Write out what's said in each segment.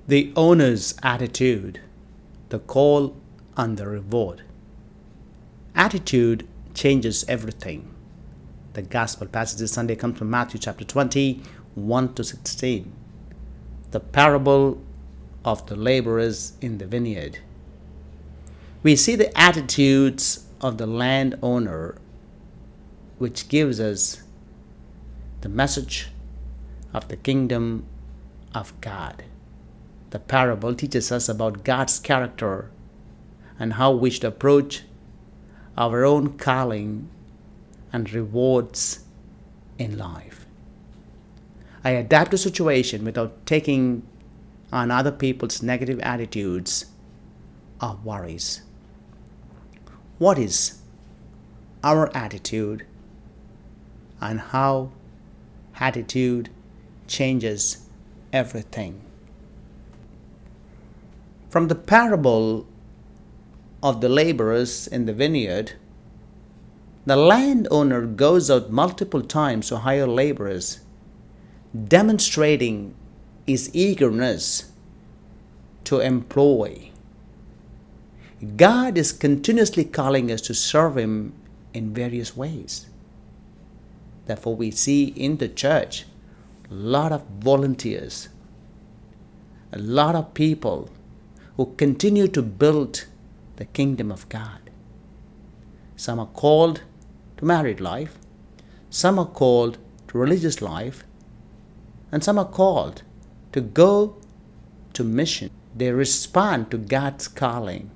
The owner's attitude, the call and the reward. Attitude changes everything. The gospel passage this Sunday comes from Matthew chapter 20, 1 to 16. The parable of the laborers in the vineyard. We see the attitudes of the landowner, which gives us the message of the kingdom of God. The parable teaches us about God's character and how we should approach our own calling and rewards in life. I adapt to situation without taking on other people's negative attitudes or worries. What is our attitude and how attitude changes everything? From the parable of the laborers in the vineyard, the landowner goes out multiple times to hire laborers, demonstrating his eagerness to employ. God is continuously calling us to serve Him in various ways. Therefore, we see in the church a lot of volunteers, a lot of people who continue to build the kingdom of God. Some are called to married life, some are called to religious life, and some are called to go to mission. They respond to God's calling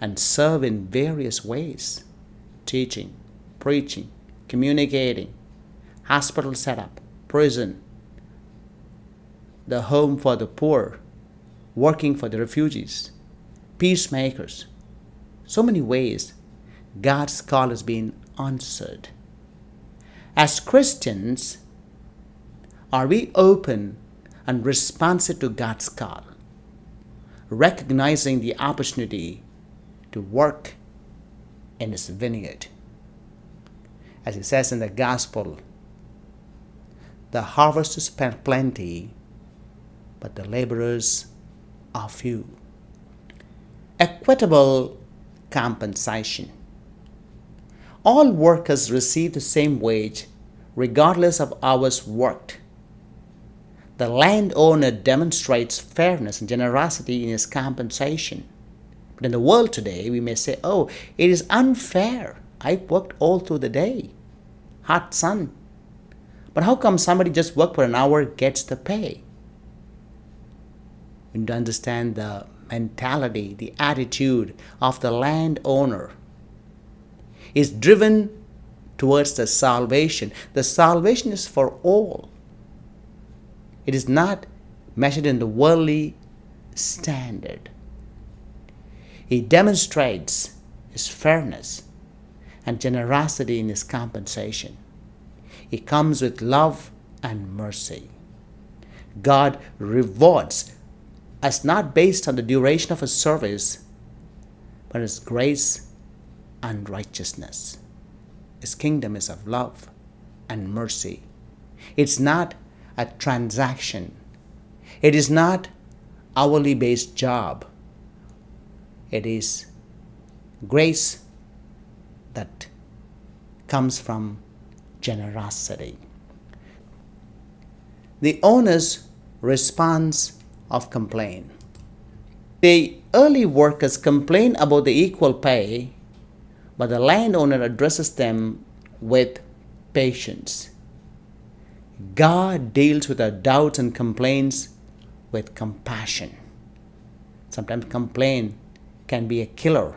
and serve in various ways: teaching, preaching, communicating, hospital setup, prison, the home for the poor, working for the refugees, peacemakers. So many ways God's call has been answered. As Christians, are we open and responsive to God's call, recognizing the opportunity to work in His vineyard? As it says in the gospel, the harvest is plenty, but the laborers are few. Equitable compensation. All workers receive the same wage regardless of hours worked. The landowner demonstrates fairness and generosity in his compensation. But in the world today, we may say, oh, it is unfair. I worked all through the day. Hot sun. But how come somebody just worked for an hour gets the pay? We need to understand the mentality, the attitude of the landowner is driven towards the salvation. The salvation is for all. It is not measured in the worldly standard. He demonstrates his fairness and generosity in his compensation. He comes with love and mercy. God rewards us not based on the duration of His service, but His grace and righteousness. His kingdom is of love and mercy. It's not a transaction. It is not hourly based job. It is grace that comes from generosity. The owner's response of complaint. The early workers complain about the equal pay, but the landowner addresses them with patience. God deals with our doubts and complaints with compassion. Sometimes complaint can be a killer.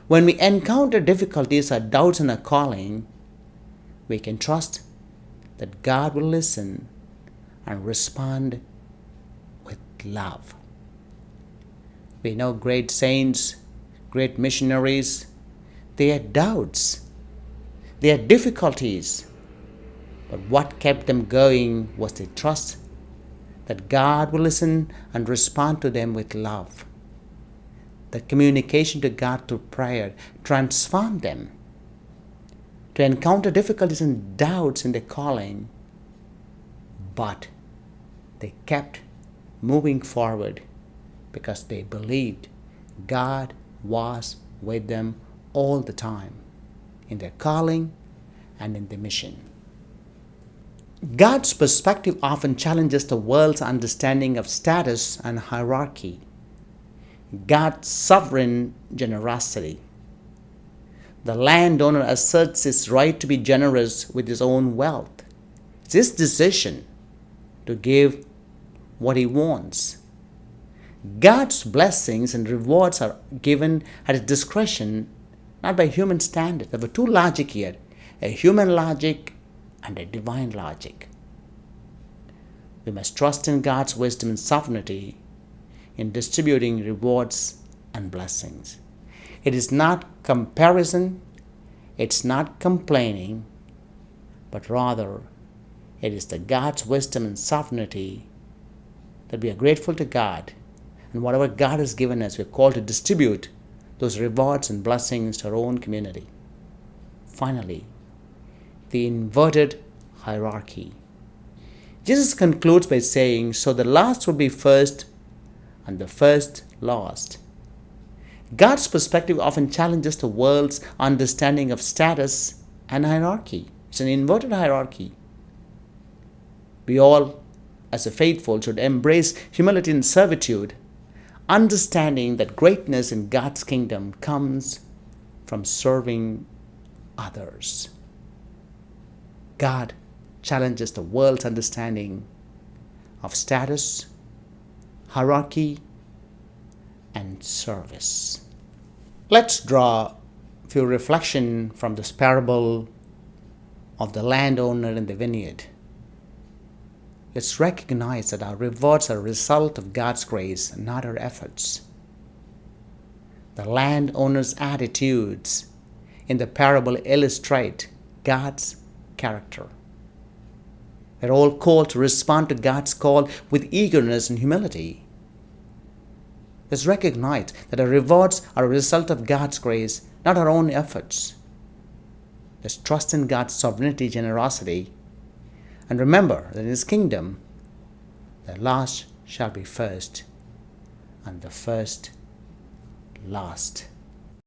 When we encounter difficulties or doubts in our calling, we can trust that God will listen and respond with love. We know great saints, great missionaries, they had doubts, they had difficulties, but what kept them going was the trust that God will listen and respond to them with love. The communication to God through prayer transformed them to encounter difficulties and doubts in their calling, but they kept moving forward because they believed God was with them all the time in their calling and in their mission. God's perspective often challenges the world's understanding of status and hierarchy. God's sovereign generosity. The landowner asserts his right to be generous with his own wealth. It's his decision to give what he wants. God's blessings and rewards are given at his discretion, not by human standards. There were two logic here, a human logic and a divine logic. We must trust in God's wisdom and sovereignty in distributing rewards and blessings. It is not comparison, it's not complaining, but rather it is the God's wisdom and sovereignty that we are grateful to God, and whatever God has given us, we are called to distribute those rewards and blessings to our own community. Finally, the inverted hierarchy. Jesus concludes by saying, so the last will be first and the first last. God's perspective often challenges the world's understanding of status and hierarchy. It's an inverted hierarchy. We all, as a faithful, should embrace humility and servitude, understanding that greatness in God's kingdom comes from serving others. God challenges the world's understanding of status, hierarchy, and service. Let's draw a few reflections from this parable of the landowner in the vineyard. Let's recognize that our rewards are a result of God's grace, not our efforts. The landowner's attitudes in the parable illustrate God's character. We're all called to respond to God's call with eagerness and humility. Let's recognize that our rewards are a result of God's grace, not our own efforts. Let's trust in God's sovereignty, generosity, and remember that in His kingdom, the last shall be first, and the first last.